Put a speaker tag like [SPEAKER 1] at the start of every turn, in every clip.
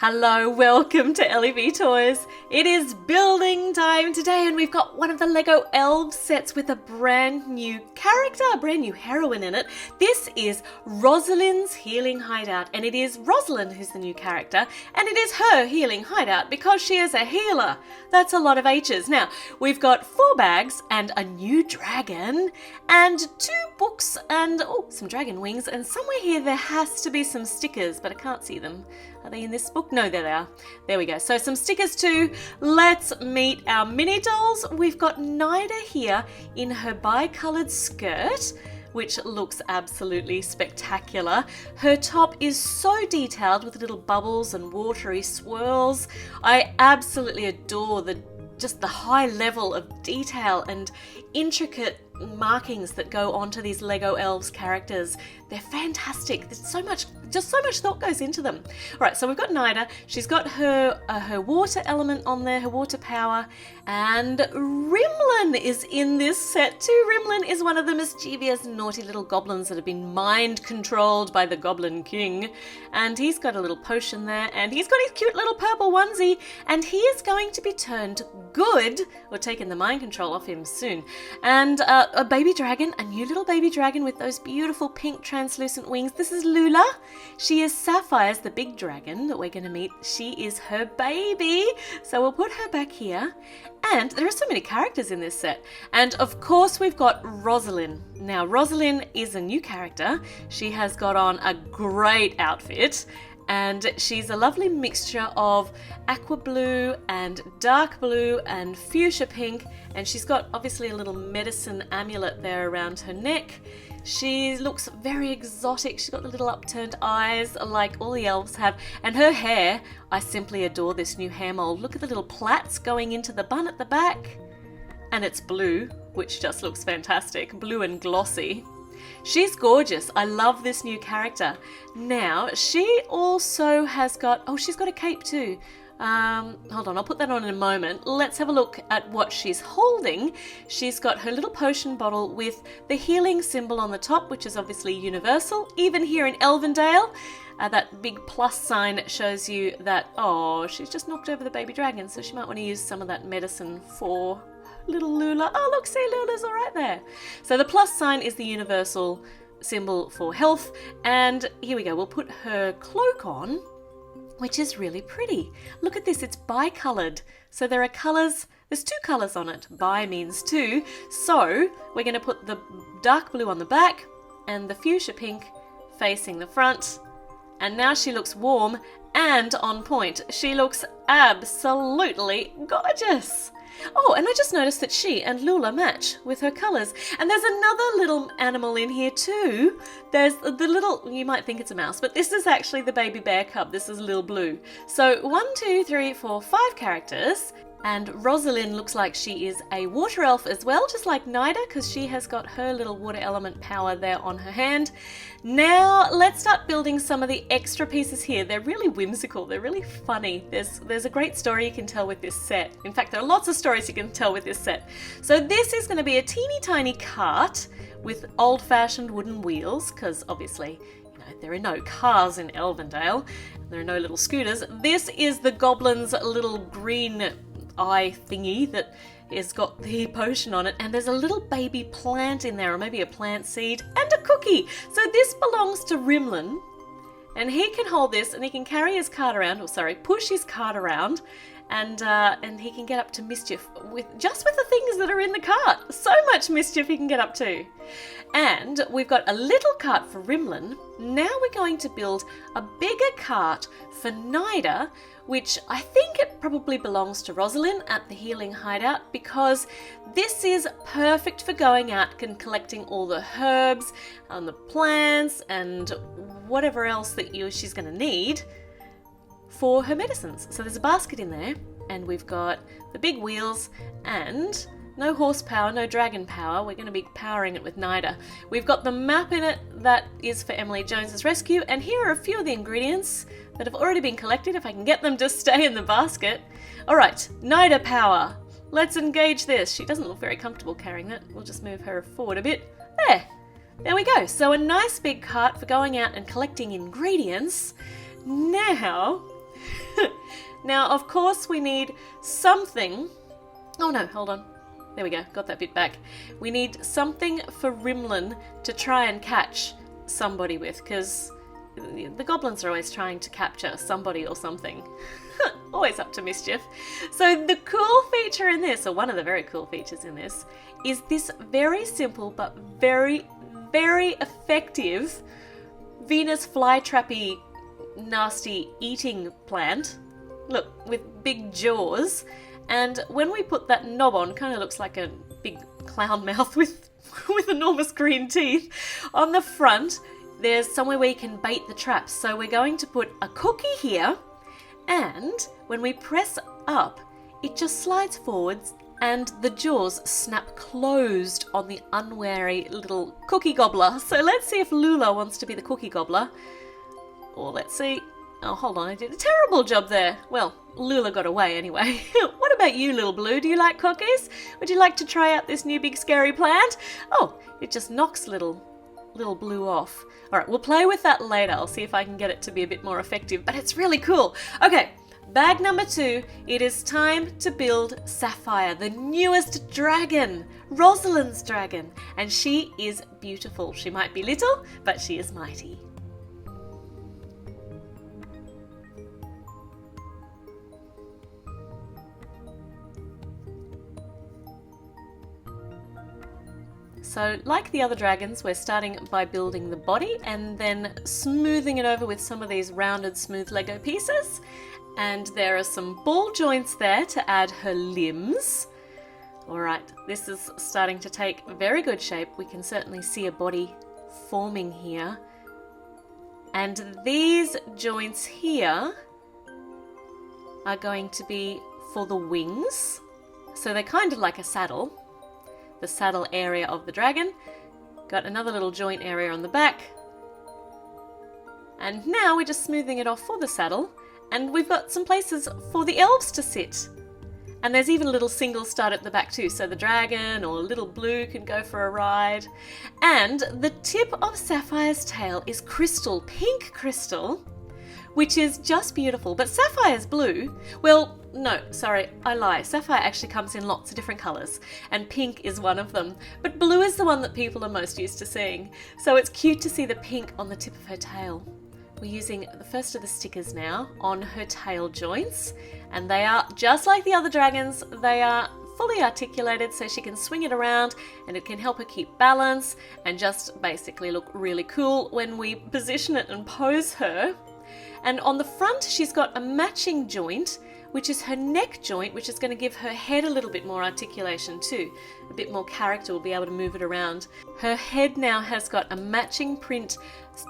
[SPEAKER 1] Hello, welcome to LEV Toys. It is building time today and we've got one of the Lego Elves sets with a brand new character, a brand new heroine in it. This is Rosalyn's Healing Hideout and it is Rosalyn who's the new character and it is her healing hideout because she is a healer. That's a lot of H's. Now, we've got 4 bags and a new dragon and 2 books and some dragon wings, and somewhere here there has to be some stickers, but I can't see them. Are they in this book? No, there they are. There we go. So some stickers too. Let's meet our mini dolls. We've got Naida here in her bi-coloured skirt, which looks absolutely spectacular. Her top is so detailed with little bubbles and watery swirls. I absolutely adore just the high level of detail and intricate markings that go onto these Lego Elves characters. They're fantastic. There's so much thought goes into them. All right, so we've got Naida. She's got her water element on there, her water power, and Rimlin is in this set too. Rimlin is one of the mischievous, naughty little goblins that have been mind controlled by the Goblin King, and he's got a little potion there, and he's got his cute little purple onesie, and he is going to be turned good. We're taking the mind control off him soon. And a baby dragon, a new little baby dragon with those beautiful pink translucent wings. This is Lula. She is Sapphire's the big dragon that we're going to meet. She is her baby. So we'll put her back here. And there are so many characters in this set. And of course we've got Rosalyn. Now Rosalyn is a new character. She has got on a great outfit. And she's a lovely mixture of aqua blue and dark blue and fuchsia pink, and she's got obviously a little medicine amulet there around her neck. She looks very exotic. She's got the little upturned eyes like all the elves have, and her hair, I simply adore this new hair mold. Look at the little plaits going into the bun at the back, and it's blue, which just looks fantastic, blue and glossy. She's gorgeous. I love this new character. Now, she also has got, she's got a cape too. Hold on, I'll put that on in a moment. Let's have a look at what she's holding. She's got her little potion bottle with the healing symbol on the top, which is obviously universal. Even here in Elvendale, that big plus sign shows you that, she's just knocked over the baby dragon, so she might want to use some of that medicine for little Lula. Oh, look, see, Lula's all right there. So the plus sign is the universal symbol for health. And here we go. We'll put her cloak on, which is really pretty. Look at this. It's bi-coloured. So there are colours. There's 2 colours on it. Bi means 2. So we're going to put the dark blue on the back and the fuchsia pink facing the front. And now she looks warm and on point. She looks absolutely gorgeous. Oh, and I just noticed that she and Lula match with her colours. And there's another little animal in here too. There's the little, you might think it's a mouse, but this is actually the baby bear cub. This is Lil Blu. So 1, 2, 3, 4, 5 characters. And Rosalyn looks like she is a water elf as well, just like Naida, because she has got her little water element power there on her hand. Now, let's start building some of the extra pieces here. They're really whimsical. They're really funny. There's a great story you can tell with this set. In fact, there are lots of stories you can tell with this set. So this is going to be a teeny tiny cart with old-fashioned wooden wheels, because obviously, there are no cars in Elvendale. There are no little scooters. This is the goblin's little green eye thingy that has got the potion on it, and there's a little baby plant in there, or maybe a plant seed, and a cookie. So this belongs to Rimland, and he can hold this and he can carry his cart around, push his cart around, and he can get up to mischief with the things that are in the cart. So much mischief he can get up to. And we've got a little cart for Rimland. Now we're going to build a bigger cart for Naida, which I think it probably belongs to Rosalyn at the Healing Hideout, because this is perfect for going out and collecting all the herbs and the plants and whatever else that she's going to need for her medicines. So there's a basket in there, and we've got the big wheels and no horsepower, no dragon power. We're going to be powering it with Naida. We've got the map in it that is for Emily Jones's rescue, and here are a few of the ingredients that have already been collected, if I can get them to stay in the basket. All right, Naida power. Let's engage this. She doesn't look very comfortable carrying that. We'll just move her forward a bit. There we go. So a nice big cart for going out and collecting ingredients. Now, Now, of course, we need something. Oh no, hold on. There we go, got that bit back. We need something for Rimlin to try and catch somebody with, because the goblins are always trying to capture somebody or something. Always up to mischief. So the cool feature in this, or one of the very cool features in this, is this very simple but very, very effective Venus flytrappy nasty eating plant. Look, with big jaws. And when we put that knob on, kind of looks like a big clown mouth with enormous green teeth. On the front, there's somewhere where you can bait the traps. So we're going to put a cookie here, and when we press up, it just slides forwards and the jaws snap closed on the unwary little cookie gobbler. So let's see if Lula wants to be the cookie gobbler. Or let's see. Oh, hold on, I did a terrible job there. Well, Lula got away anyway. What about you, Lil Blu? Do you like cookies? Would you like to try out this new big scary plant? Oh, it just knocks Lil Blu off. Alright, we'll play with that later. I'll see if I can get it to be a bit more effective, but it's really cool. Okay, bag number 2. It is time to build Sapphire, the newest dragon, Rosalyn's dragon. And she is beautiful. She might be little, but she is mighty. So, like the other dragons, we're starting by building the body and then smoothing it over with some of these rounded, smooth Lego pieces. And there are some ball joints there to add her limbs. Alright, this is starting to take very good shape. We can certainly see a body forming here. And these joints here are going to be for the wings. So they're kind of like a saddle. The saddle area of the dragon. Got another little joint area on the back. And now we're just smoothing it off for the saddle. And we've got some places for the elves to sit. And there's even a little single stud at the back too, so the dragon or Lil Blu can go for a ride. And the tip of Sapphire's tail is crystal, pink crystal, which is just beautiful. But Sapphire's blue, well, no, sorry, I lie. Sapphire actually comes in lots of different colours, and pink is one of them. But blue is the one that people are most used to seeing. So it's cute to see the pink on the tip of her tail. We're using the first of the stickers now on her tail joints, and they are, just like the other dragons, they are fully articulated so she can swing it around and it can help her keep balance and just basically look really cool when we position it and pose her. And on the front, she's got a matching joint, which is her neck joint, which is going to give her head a little bit more articulation too. A bit more character, we'll be able to move it around. Her head now has got a matching print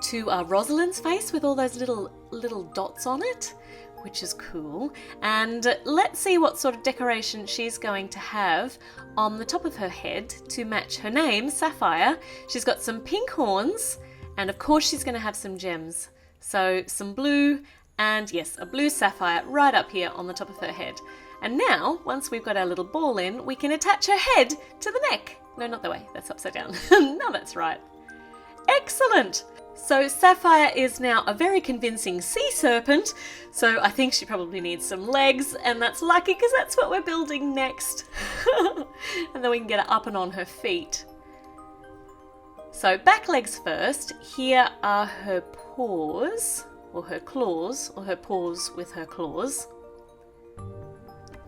[SPEAKER 1] to Rosalyn's face with all those little dots on it, which is cool. And let's see what sort of decoration she's going to have on the top of her head to match her name, Sapphire. She's got some pink horns, and of course she's going to have some gems. So some blue, and yes, a blue sapphire right up here on the top of her head. And now, once we've got our little ball in, we can attach her head to the neck. No, not the way, that's upside down. No, that's right. Excellent! So Sapphire is now a very convincing sea serpent, so I think she probably needs some legs, and that's lucky because that's what we're building next. And then we can get her up and on her feet. So back legs first. Here are her paws, or her claws, or her paws with her claws.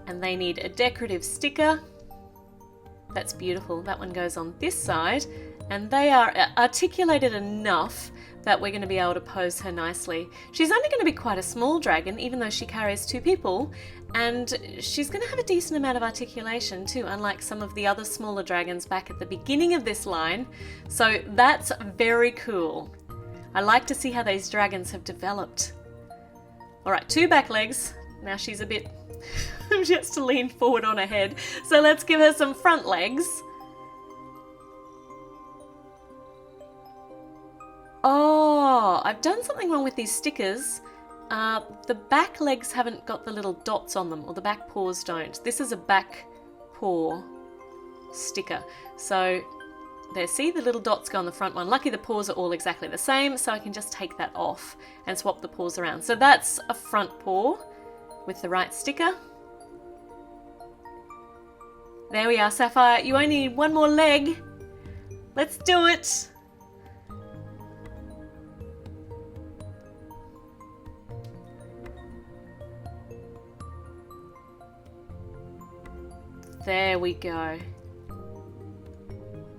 [SPEAKER 1] And they need a decorative sticker. That's beautiful. That one goes on this side. And they are articulated enough that we're going to be able to pose her nicely. She's only going to be quite a small dragon, even though she carries 2 people. And she's going to have a decent amount of articulation too, unlike some of the other smaller dragons back at the beginning of this line. So that's very cool. I like to see how these dragons have developed. Alright, 2 back legs. Now she's a bit... she has to lean forward on her head. So let's give her some front legs. Oh, I've done something wrong with these stickers. The back legs haven't got the little dots on them, or the back paws don't. This is a back paw sticker. So there, see the little dots go on the front one. Lucky the paws are all exactly the same, so I can just take that off and swap the paws around. So that's a front paw with the right sticker. There we are, Sapphire. You only need one more leg. Let's do it. There we go.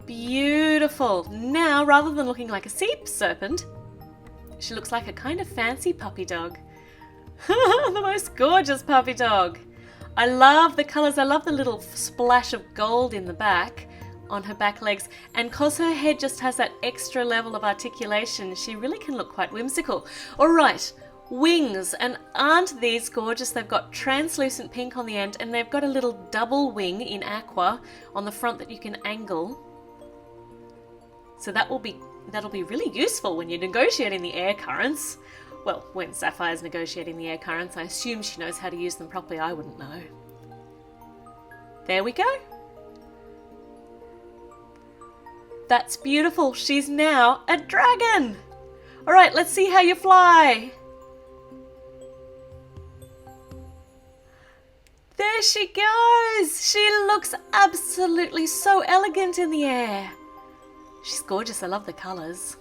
[SPEAKER 1] Beautiful. Now, rather than looking like a sea serpent, she looks like a kind of fancy puppy dog. The most gorgeous puppy dog. I love the colours. I love the little splash of gold in the back on her back legs. And because her head just has that extra level of articulation, she really can look quite whimsical. All right. Wings, and aren't these gorgeous? They've got translucent pink on the end, and they've got a little double wing in aqua on the front that you can angle. So that'll be really useful when you're negotiating the air currents. Well, when Sapphire's negotiating the air currents, I assume she knows how to use them properly. I wouldn't know. There we go. That's beautiful. She's now a dragon. All right, let's see how you fly. There she goes! She looks absolutely so elegant in the air. She's gorgeous. I love the colours.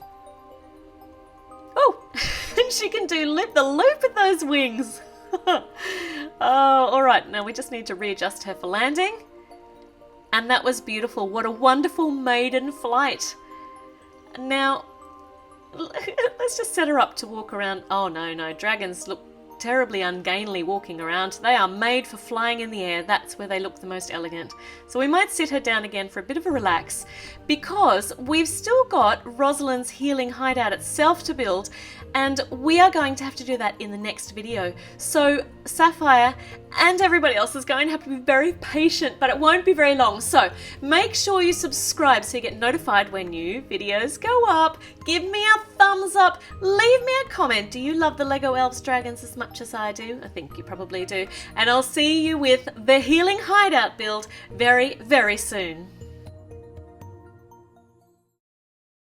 [SPEAKER 1] Oh, and she can do the loop with those wings. Oh, all right. Now we just need to readjust her for landing. And that was beautiful. What a wonderful maiden flight. Now, let's just set her up to walk around. Oh, no. Dragons look terribly ungainly walking around. They are made for flying in the air. That's where they look the most elegant. So we might sit her down again for a bit of a relax, because we've still got Rosalyn's healing hideout itself to build, and we are going to have to do that in the next video. So Sapphire and everybody else is going to have to be very patient, but it won't be very long. So make sure you subscribe so you get notified when new videos go up. Give me a thumbs up. Leave me a comment. Do you love the Lego Elves Dragons as much as I do? I think you probably do. And I'll see you with the healing hideout build very, very soon.